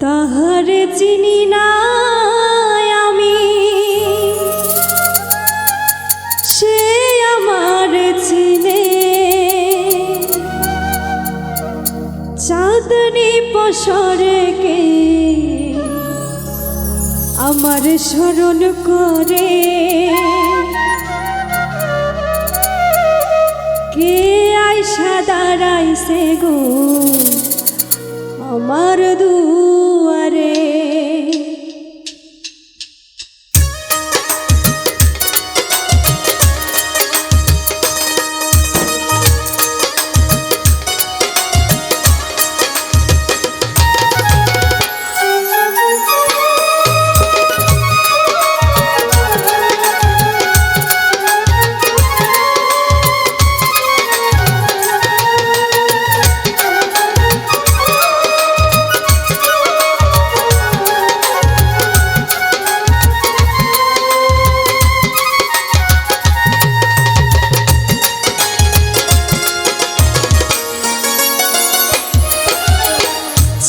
তাহারে চিনি না আমি, সে আমার চিনে। চাঁদনি পসরকে আমার স্মরণ করে, কে আইসা দাঁড়াইছে গো আমার দুয়ারে।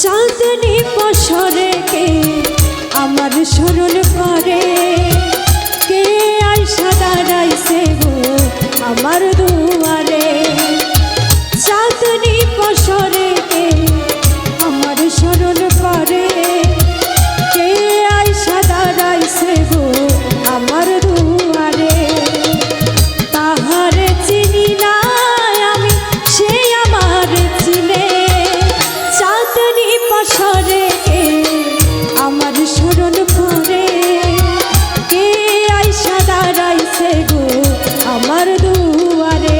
চাঁদনি পসরকে আমার স্মরণ করে, কে আইসা দাঁড়াইছে গো আমার দুয়ারে। চাঁদনি পসরকে আমার স্মরণ করে, কে আইসা দাঁড়াইছে গো আমার দুয়ারে। তাহারে চিনি না আমি, সে আমার চিনে। চাঁদনি পসরকে আমার স্মরণ করে, কে আইসা দাঁড়াইছে গো আমার দুয়ারে।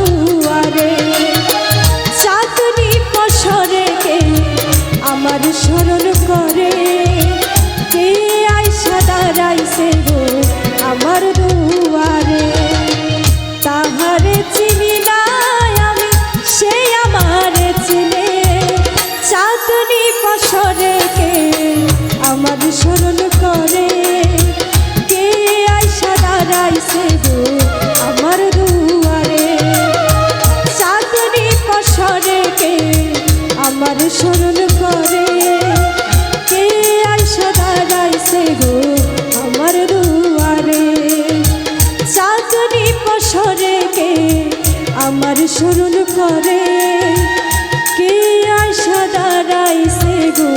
দুয়ারে চাঁদনি পসরে কে আমার স্মরণ করে কে আইসা দাঁড়াইছে গো আমার দুয়ারে তাহারে চিনি না আমি সে আমারে চিনে চাঁদনি পসরে কে আমার স্মরণ করে কে আইসা দাঁড়াইছে গো আমার দুয়ারে চাঁদনি পসরে কে আমার স্মরণ করে কে আইসা দাঁড়াইছে গো আমার দুয়ারে চাঁদনি পসরে কে আমার স্মরণ করে কে আইসা দাঁড়াইছে গো